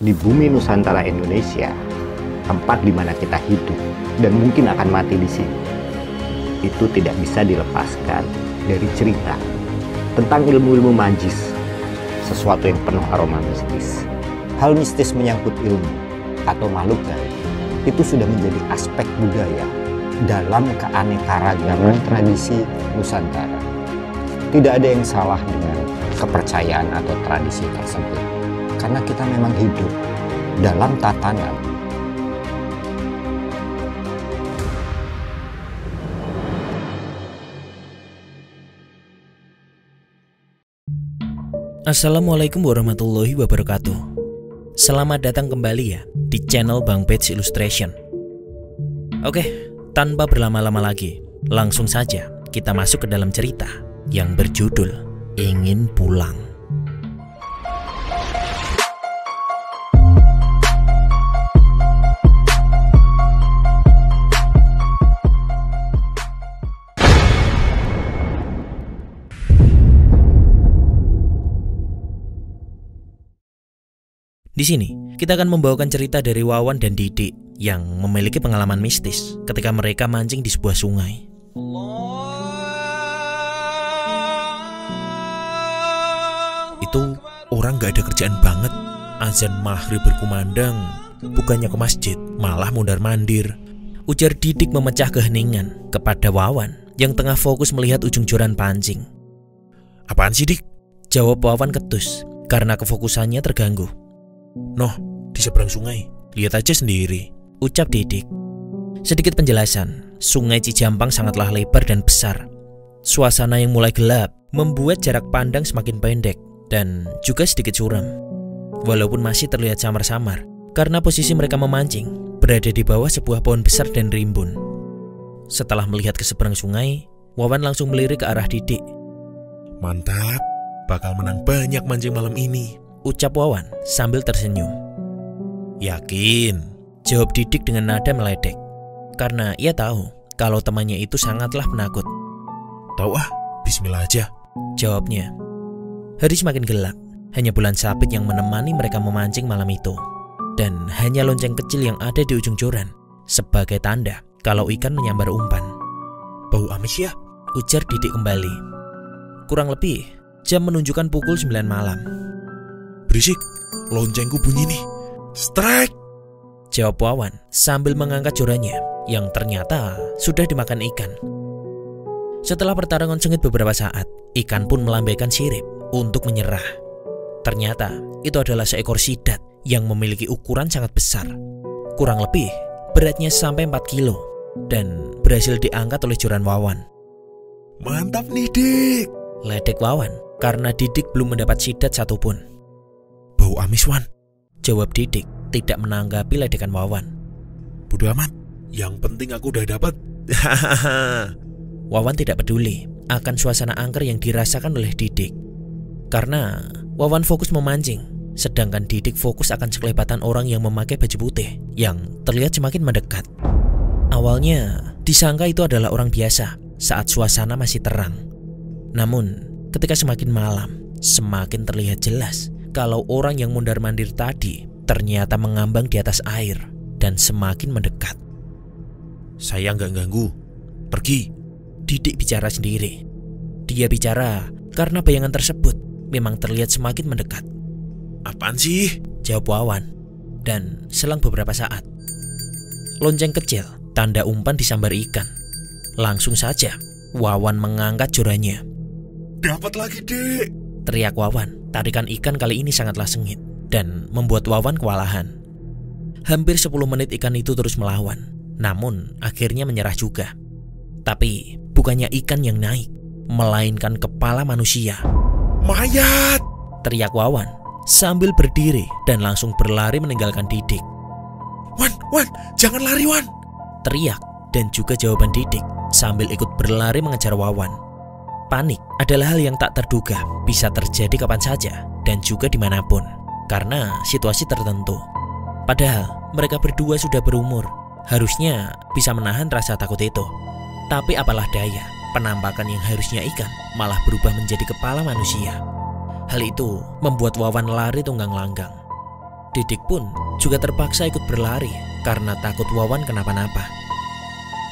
Di bumi Nusantara Indonesia, tempat di mana kita hidup dan mungkin akan mati di sini, itu tidak bisa dilepaskan dari cerita tentang ilmu-ilmu magis, sesuatu yang penuh aroma mistis. Hal mistis menyangkut ilmu atau makhluk gaib itu sudah menjadi aspek budaya dalam keanekaragaman tradisi Nusantara. Tidak ada yang salah dengan kepercayaan atau tradisi tersebut, karena kita memang hidup dalam tatanan. Assalamualaikum warahmatullahi wabarakatuh. Selamat datang kembali ya di channel Bang Page Illustration. Oke, tanpa berlama-lama lagi, langsung saja kita masuk ke dalam cerita yang berjudul Ingin Pulang. Di sini, kita akan membawakan cerita dari Wawan dan Didik yang memiliki pengalaman mistis ketika mereka mancing di sebuah sungai. Itu orang gak ada kerjaan banget. Azan maghrib berkumandang, bukannya ke masjid, malah mondar-mandir. Ujar Didik memecah keheningan kepada Wawan yang tengah fokus melihat ujung joran pancing. "Apaan sih, Dik?" jawab Wawan ketus karena kefokusannya terganggu. "Noh, di seberang sungai, lihat aja sendiri," ucap Didik. Sedikit penjelasan, sungai Cijampang sangatlah lebar dan besar. Suasana yang mulai gelap membuat jarak pandang semakin pendek dan juga sedikit suram. Walaupun masih terlihat samar-samar, karena posisi mereka memancing berada di bawah sebuah pohon besar dan rimbun. Setelah melihat ke seberang sungai, Wawan langsung melirik ke arah Didik. "Mantap, bakal menang banyak mancing malam ini," ucap Wawan sambil tersenyum. "Yakin?" jawab Didik dengan nada meledek, karena ia tahu kalau temannya itu sangatlah penakut. "Tahu ah, bismillah aja," jawabnya. Hari semakin gelap, hanya bulan sabit yang menemani mereka memancing malam itu. Dan hanya lonceng kecil yang ada di ujung joran sebagai tanda kalau ikan menyambar umpan. "Bau amis ya?" ujar Didik kembali. Kurang lebih, jam menunjukkan pukul 9 malam. "Berisik, loncengku bunyi nih. Strike!" jawab Wawan sambil mengangkat jorannya yang ternyata sudah dimakan ikan. Setelah pertarungan sengit beberapa saat, ikan pun melambaikan sirip untuk menyerah. Ternyata itu adalah seekor sidat yang memiliki ukuran sangat besar. Kurang lebih beratnya sampai 4 kilo dan berhasil diangkat oleh joran Wawan. "Mantap nih, Dik," ledek Wawan karena Didik belum mendapat sidat satupun. "Bau amis, Wan," jawab Didik tidak menanggapi ledekan Wawan. "Bodo amat, yang penting aku udah dapat." Wawan tidak peduli akan suasana angker yang dirasakan oleh Didik, karena Wawan fokus memancing, sedangkan Didik fokus akan sekelebatan orang yang memakai baju putih yang terlihat semakin mendekat. Awalnya disangka itu adalah orang biasa saat suasana masih terang. Namun ketika semakin malam, semakin terlihat jelas kalau orang yang mondar-mandir tadi ternyata mengambang di atas air dan semakin mendekat. "Saya nggak ganggu, pergi," Didik bicara sendiri. Dia bicara karena bayangan tersebut memang terlihat semakin mendekat. "Apaan sih?" jawab Wawan. Dan selang beberapa saat, lonceng kecil tanda umpan disambar ikan. Langsung saja Wawan mengangkat jorannya. "Dapat lagi, Dik!" teriak Wawan. Tarikan ikan kali ini sangatlah sengit dan membuat Wawan kewalahan. Hampir 10 menit ikan itu terus melawan, namun akhirnya menyerah juga. Tapi bukannya ikan yang naik, melainkan kepala manusia. "Mayat!" teriak Wawan sambil berdiri dan langsung berlari meninggalkan Didik. Wan, jangan lari, Wan!" teriak dan juga jawaban Didik sambil ikut berlari mengejar Wawan. Panik adalah hal yang tak terduga bisa terjadi kapan saja dan juga dimanapun karena situasi tertentu. Padahal mereka berdua sudah berumur, harusnya bisa menahan rasa takut itu. Tapi apalah daya, penampakan yang harusnya ikan malah berubah menjadi kepala manusia. Hal itu membuat Wawan lari tunggang langgang. Didik pun juga terpaksa ikut berlari karena takut Wawan kenapa-napa.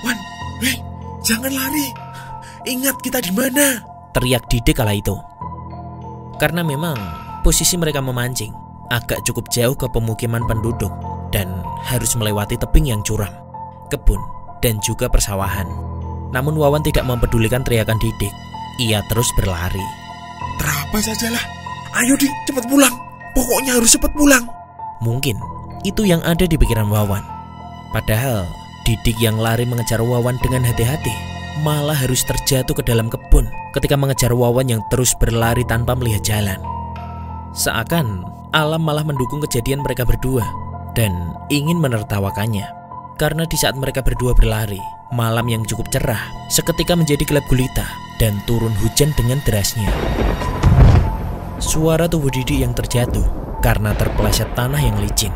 Wan, hei, jangan lari. Ingat kita di mana? Teriak Didik kala itu. Karena memang posisi mereka memancing agak cukup jauh ke pemukiman penduduk dan harus melewati tebing yang curam, kebun, dan juga persawahan. Namun Wawan tidak mempedulikan teriakan Didik. Ia terus berlari. Terabas sajalah. Ayo Dik, cepat pulang. Pokoknya harus cepat pulang. Mungkin itu yang ada di pikiran Wawan. Padahal Didik yang lari mengejar Wawan dengan hati-hati malah harus terjatuh ke dalam kebun ketika mengejar Wawan yang terus berlari tanpa melihat jalan. Seakan alam malah mendukung kejadian mereka berdua dan ingin menertawakannya. Karena di saat mereka berdua berlari, malam yang cukup cerah seketika menjadi gelap gulita dan turun hujan dengan derasnya. Suara tubuh Didik yang terjatuh karena terpeleset tanah yang licin.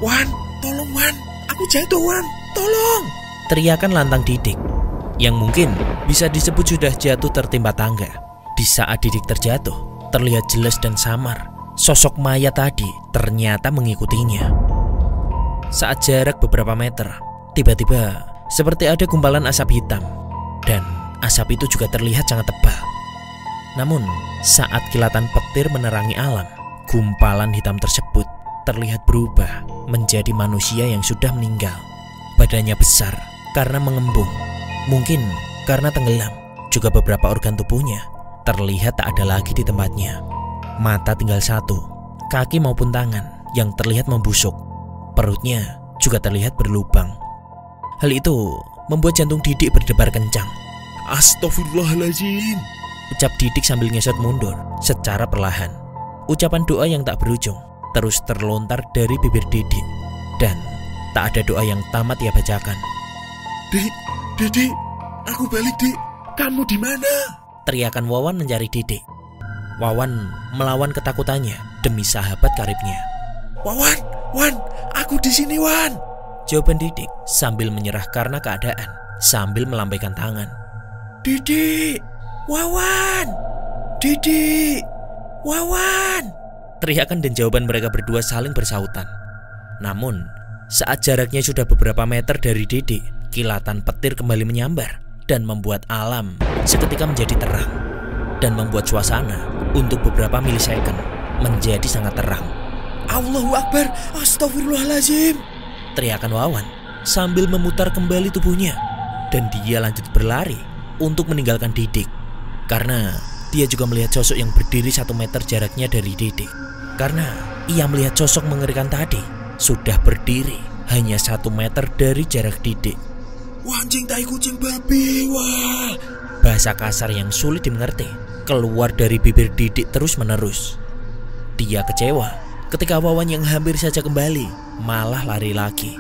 Wan, tolong Wan, aku jatuh Wan, tolong! Teriakan lantang Didik yang mungkin bisa disebut sudah jatuh tertimpa tangga. Di saat Didik terjatuh, terlihat jelas dan samar sosok mayat tadi ternyata mengikutinya. Saat jarak beberapa meter, tiba-tiba seperti ada gumpalan asap hitam dan asap itu juga terlihat sangat tebal. Namun saat kilatan petir menerangi alam, gumpalan hitam tersebut terlihat berubah menjadi manusia yang sudah meninggal. Badannya besar karena mengembung, mungkin karena tenggelam. Juga beberapa organ tubuhnya terlihat tak ada lagi di tempatnya. Mata tinggal satu, kaki maupun tangan yang terlihat membusuk. Perutnya juga terlihat berlubang. Hal itu membuat jantung Didik berdebar kencang. Astagfirullahaladzim, ucap Didik sambil ngesot mundur secara perlahan. Ucapan doa yang tak berujung terus terlontar dari bibir Didik dan tak ada doa yang tamat ia bacakan. Didik, aku balik Dik. Kamu di mana? Teriakan Wawan mencari Didik. Wawan melawan ketakutannya demi sahabat karibnya. Wan, aku di sini Wan. Jawaban Didik sambil menyerah karena keadaan, sambil melambaikan tangan. Didik, Wawan, Didik, Wawan. Teriakan dan jawaban mereka berdua saling bersautan. Namun saat jaraknya sudah beberapa meter dari Didik, kilatan petir kembali menyambar dan membuat alam seketika menjadi terang dan membuat suasana untuk beberapa milisecond menjadi sangat terang. Allahu Akbar, astagfirullahaladzim, teriakan Wawan sambil memutar kembali tubuhnya. Dan dia lanjut berlari untuk meninggalkan Didik. Karena dia juga melihat sosok yang berdiri 1 meter jaraknya dari Didik. Karena ia melihat sosok mengerikan tadi sudah berdiri hanya 1 meter dari jarak Didik. Wancing tai kucing babi, wah. Bahasa kasar yang sulit dimengerti keluar dari bibir Didik terus menerus. Dia kecewa ketika Wawan yang hampir saja kembali malah lari lagi.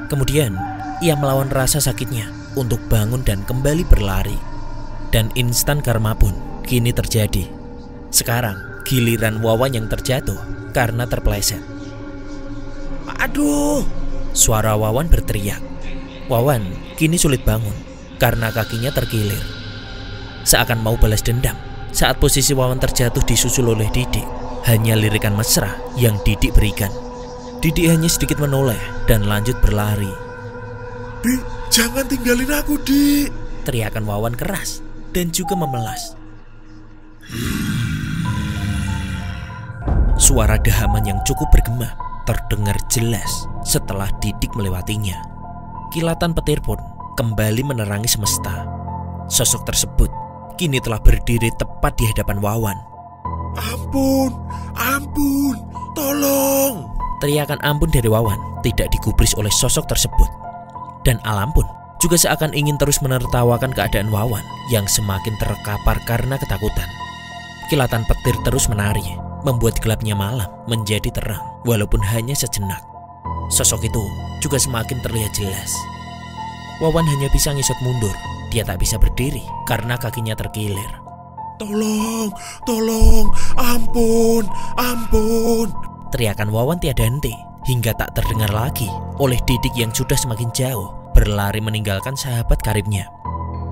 Kemudian ia melawan rasa sakitnya untuk bangun dan kembali berlari. Dan instan karma pun kini terjadi. Sekarang giliran Wawan yang terjatuh karena terpeleset. Aduh! Suara Wawan berteriak. Wawan kini sulit bangun karena kakinya terkilir. Seakan mau balas dendam saat posisi Wawan terjatuh disusul oleh Didik. Hanya lirikan mesra yang Didik berikan. Didik hanya sedikit menoleh dan lanjut berlari. Dik, jangan tinggalin aku, Dik. Teriakan Wawan keras dan juga memelas. Suara dehaman yang cukup bergema terdengar jelas setelah Didik melewatinya. Kilatan petir pun kembali menerangi semesta. Sosok tersebut kini telah berdiri tepat di hadapan Wawan. Ampun, tolong. Teriakan ampun dari Wawan tidak digubris oleh sosok tersebut. Dan alam pun juga seakan ingin terus menertawakan keadaan Wawan yang semakin terkapar karena ketakutan. Kilatan petir terus menari, membuat gelapnya malam menjadi terang walaupun hanya sejenak. Sosok itu juga semakin terlihat jelas. Wawan hanya bisa ngisut mundur. Dia tak bisa berdiri karena kakinya terkilir. Tolong, ampun. Teriakan Wawan tiada henti hingga tak terdengar lagi oleh Didik yang sudah semakin jauh berlari meninggalkan sahabat karibnya.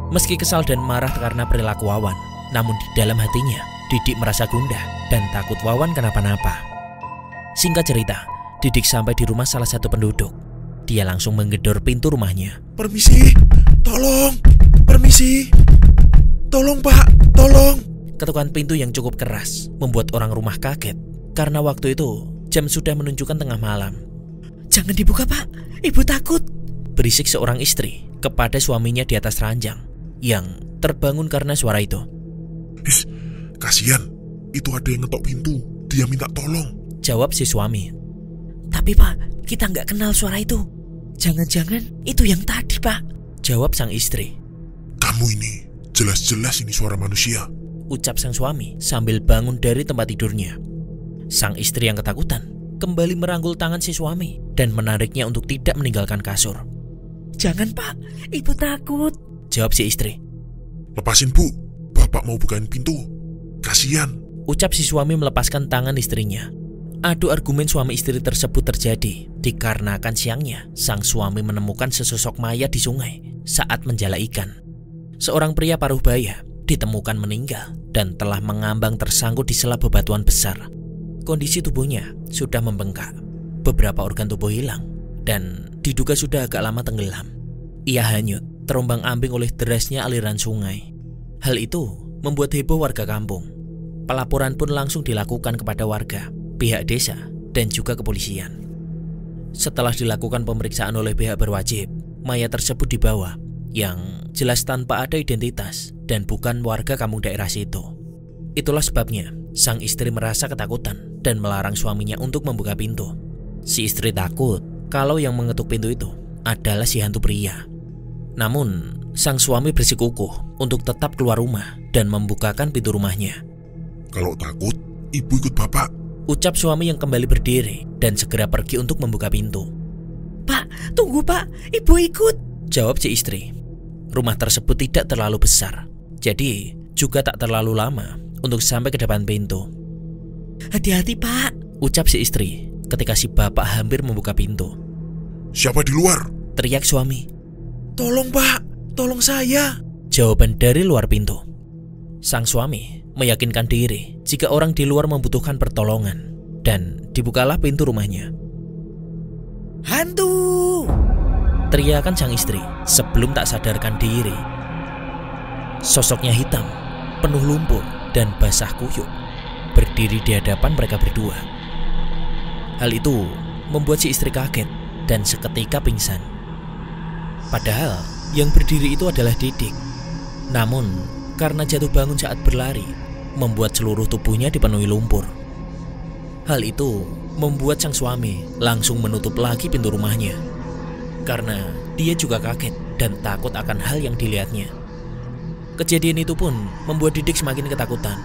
Meski kesal dan marah karena perilaku Wawan, namun di dalam hatinya Didik merasa gundah dan takut Wawan kenapa-napa. Singkat cerita, Didik sampai di rumah salah satu penduduk. Dia langsung menggedor pintu rumahnya. Permisi, tolong, permisi, tolong Pak, tolong. Ketukan pintu yang cukup keras membuat orang rumah kaget, karena waktu itu jam sudah menunjukkan tengah malam. "Jangan dibuka Pak, Ibu takut," berisik seorang istri kepada suaminya di atas ranjang, yang terbangun karena suara itu. Kasihan, itu ada yang ngetok pintu, dia minta tolong, jawab si suami. "Tapi Pak, kita nggak kenal suara itu. Jangan-jangan itu yang tadi Pak," jawab sang istri. "Kamu ini, jelas-jelas ini suara manusia," ucap sang suami sambil bangun dari tempat tidurnya. Sang istri yang ketakutan kembali merangkul tangan si suami dan menariknya untuk tidak meninggalkan kasur. "Jangan Pak, Ibu takut," jawab si istri. "Lepasin Bu, Bapak mau bukain pintu. Kasihan," ucap si suami melepaskan tangan istrinya. Adu argumen suami istri tersebut terjadi dikarenakan siangnya sang suami menemukan sesosok mayat di sungai saat menjala ikan. Seorang pria paruh baya ditemukan meninggal dan telah mengambang tersangkut di sela bebatuan besar. Kondisi tubuhnya sudah membengkak, beberapa organ tubuh hilang, dan diduga sudah agak lama tenggelam. Ia hanyut, terombang-ambing oleh derasnya aliran sungai. Hal itu membuat heboh warga kampung. Pelaporan pun langsung dilakukan kepada warga, pihak desa, dan juga kepolisian. Setelah dilakukan pemeriksaan oleh pihak berwajib, mayat tersebut dibawa, yang jelas tanpa ada identitas dan bukan warga kampung daerah situ. Itulah sebabnya sang istri merasa ketakutan dan melarang suaminya untuk membuka pintu. Si istri takut kalau yang mengetuk pintu itu adalah si hantu pria. Namun, sang suami bersikukuh untuk tetap keluar rumah dan membukakan pintu rumahnya. "Kalau takut, Ibu ikut Bapak," ucap suami yang kembali berdiri dan segera pergi untuk membuka pintu. "Pak, tunggu Pak, Ibu ikut," jawab si istri. Rumah tersebut tidak terlalu besar, jadi juga tak terlalu lama untuk sampai ke depan pintu. "Hati-hati Pak," ucap si istri ketika si bapak hampir membuka pintu. "Siapa di luar?" teriak suami. "Tolong Pak, tolong saya," jawaban dari luar pintu. Sang suami meyakinkan diri jika orang di luar membutuhkan pertolongan, dan dibukalah pintu rumahnya. "Hantu!" teriakan sang istri sebelum tak sadarkan diri. Sosoknya hitam, penuh lumpur dan basah kuyup, berdiri di hadapan mereka berdua. Hal itu membuat si istri kaget dan seketika pingsan. Padahal yang berdiri itu adalah Didik. Namun karena jatuh bangun saat berlari, membuat seluruh tubuhnya dipenuhi lumpur. Hal itu membuat sang suami langsung menutup lagi pintu rumahnya, karena dia juga kaget dan takut akan hal yang dilihatnya. Kejadian itu pun membuat Didik semakin ketakutan.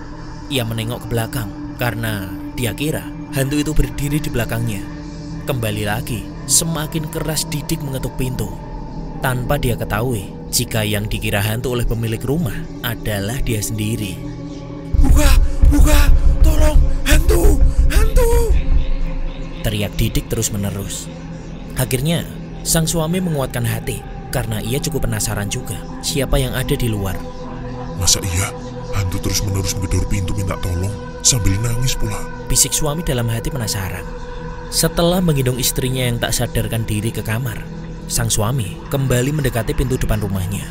Ia menengok ke belakang karena dia kira hantu itu berdiri di belakangnya. Kembali lagi, semakin keras Didik mengetuk pintu, tanpa dia ketahui jika yang dikira hantu oleh pemilik rumah adalah dia sendiri. Buka, tolong, hantu, teriak Didik terus-menerus. Akhirnya, sang suami menguatkan hati karena ia cukup penasaran juga siapa yang ada di luar. "Masa iya hantu terus-menerus menggedor pintu minta tolong sambil nangis pula?" bisik suami dalam hati penasaran. Setelah menggendong istrinya yang tak sadarkan diri ke kamar, sang suami kembali mendekati pintu depan rumahnya.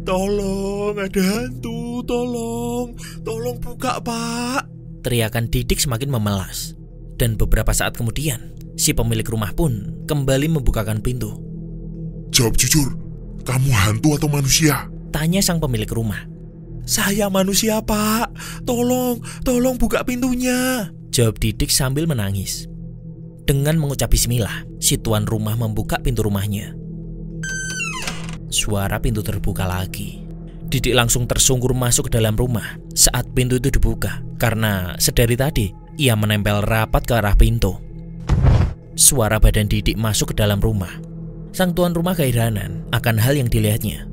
"Tolong, ada hantu, tolong buka Pak," teriakan Didik semakin memelas. Dan beberapa saat kemudian, si pemilik rumah pun kembali membukakan pintu. "Jawab jujur, kamu hantu atau manusia?" tanya sang pemilik rumah. "Saya manusia Pak, tolong buka pintunya," jawab Didik sambil menangis. Dengan mengucap bismillah, si tuan rumah membuka pintu rumahnya. Suara pintu terbuka lagi. Didik langsung tersungkur masuk ke dalam rumah saat pintu itu dibuka, karena sedari tadi ia menempel rapat ke arah pintu. Suara badan Didik masuk ke dalam rumah. Sang tuan rumah keheranan akan hal yang dilihatnya.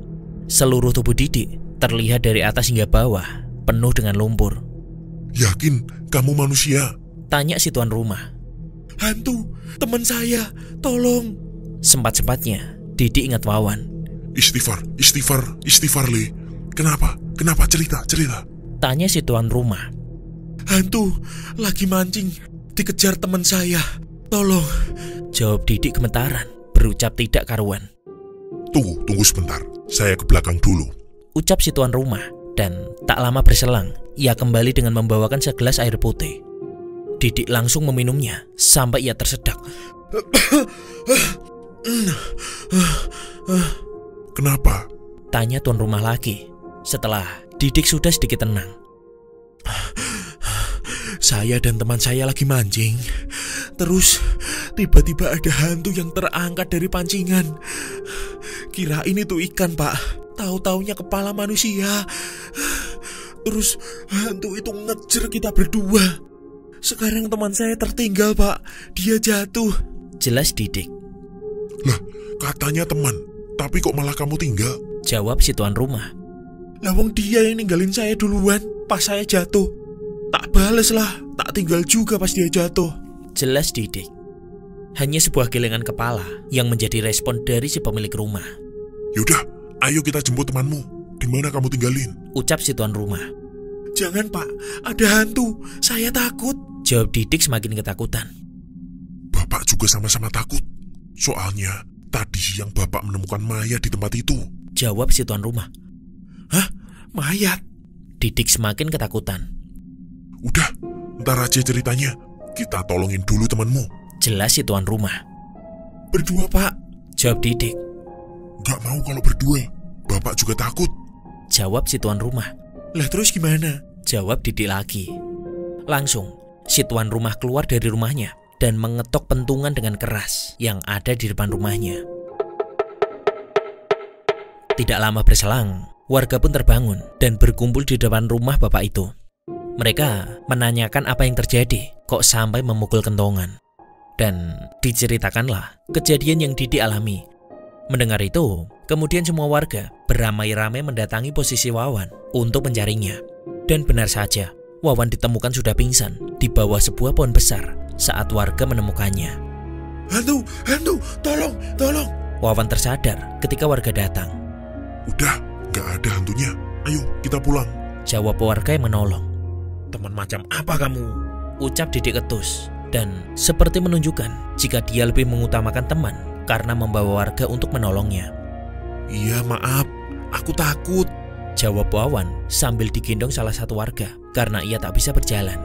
Seluruh tubuh Didik terlihat dari atas hingga bawah penuh dengan lumpur. "Yakin kamu manusia?" tanya si tuan rumah. "Hantu, teman saya, tolong." Sempat-sempatnya Didik ingat Wawan. Istighfar Le. Kenapa cerita? Tanya si tuan rumah. "Hantu lagi mancing Dikejar teman saya. Tolong. Jawab Didik gemetaran, berucap tidak karuan. Tunggu sebentar. Saya ke belakang dulu. Ucap si tuan rumah, dan tak lama berselang, ia kembali dengan membawakan segelas air putih. Didik langsung meminumnya sampai ia tersedak. Kenapa? Tanya tuan rumah lagi setelah Didik sudah sedikit tenang. Saya dan teman saya lagi mancing. Terus tiba-tiba ada hantu yang terangkat dari pancingan. Kirain itu ikan, Pak. Tahu-taunya kepala manusia. Terus hantu itu ngejar kita berdua. Sekarang teman saya tertinggal, Pak. Dia jatuh. Jelas Didik. Lah, katanya teman. Tapi kok malah kamu tinggal? Jawab si tuan rumah. Lawang dia yang ninggalin saya duluan pas saya jatuh. Tak bales lah, tak tinggal juga pas dia jatuh. Jelas Didik. Hanya sebuah gelengan kepala yang menjadi respon dari si pemilik rumah. Yaudah, ayo kita jemput temanmu. Di mana kamu tinggalin? Ucap si tuan rumah. Jangan, Pak, ada hantu. Saya takut. Jawab Didik semakin ketakutan. Bapak juga sama-sama takut. Soalnya tadi siang Bapak menemukan mayat di tempat itu. Jawab si tuan rumah. Hah? Mayat? Didik semakin ketakutan. Udah, ntar aja ceritanya. Kita tolongin dulu temanmu. Jelas si tuan rumah. Berdua, Pak. Jawab Didik. Gak mau kalau berdua. Bapak juga takut. Jawab si tuan rumah. Lah terus gimana? Jawab Didik lagi. Langsung, si tuan rumah keluar dari rumahnya dan mengetok pentungan dengan keras yang ada di depan rumahnya. Tidak lama berselang, warga pun terbangun dan berkumpul di depan rumah bapak itu. Mereka menanyakan apa yang terjadi, kok sampai memukul kentongan. Dan diceritakanlah kejadian yang Didik alami. Mendengar itu, kemudian semua warga beramai-ramai mendatangi posisi Wawan untuk mencarinya. Dan benar saja, Wawan ditemukan sudah pingsan di bawah sebuah pohon besar saat warga menemukannya. Hantu, tolong. Wawan tersadar ketika warga datang. Udah, gak ada hantunya. Ayo, kita pulang. Jawab warga yang menolong. Teman macam apa kamu? Ucap Didik ketus. Dan seperti menunjukkan jika dia lebih mengutamakan teman karena membawa warga untuk menolongnya. Iya, maaf. Aku takut. Jawab Wawan sambil digendong salah satu warga karena ia tak bisa berjalan.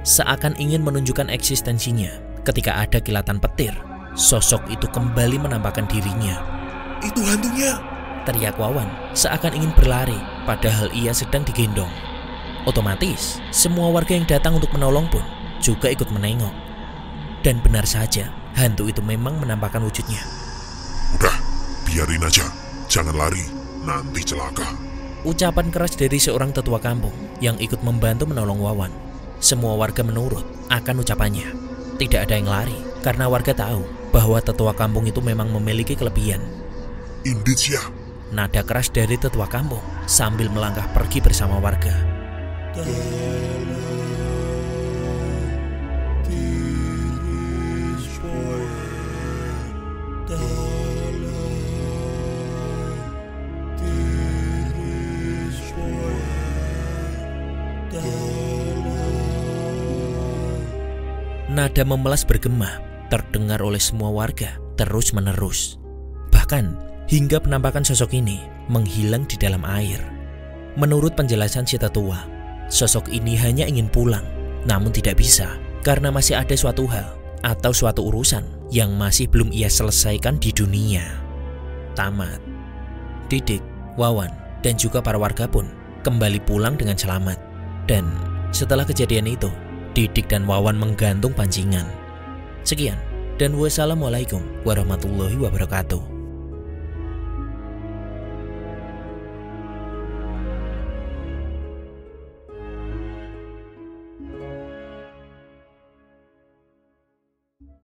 Seakan ingin menunjukkan eksistensinya, ketika ada kilatan petir, sosok itu kembali menampakkan dirinya. Itu hantunya! Teriak Wawan seakan ingin berlari, padahal ia sedang digendong. Otomatis, semua warga yang datang untuk menolong pun juga ikut menengok. Dan benar saja, hantu itu memang menampakkan wujudnya. Udah, biarin aja. Jangan lari, nanti celaka. Ucapan keras dari seorang tetua kampung yang ikut membantu menolong Wawan. Semua warga menurut akan ucapannya. Tidak ada yang lari, karena warga tahu bahwa tetua kampung itu memang memiliki kelebihan. Indisya. Nada keras dari tetua kampung sambil melangkah pergi bersama warga. Nada memelas bergema terdengar oleh semua warga terus-menerus. Bahkan hingga penampakan sosok ini menghilang di dalam air. Menurut penjelasan si tetua, sosok ini hanya ingin pulang, namun tidak bisa karena masih ada suatu hal atau suatu urusan yang masih belum ia selesaikan di dunia. Tamat. Didik, Wawan, dan juga para warga pun kembali pulang dengan selamat. Dan setelah kejadian itu, Didik dan Wawan menggantung pancingan. Sekian, dan wassalamualaikum warahmatullahi wabarakatuh.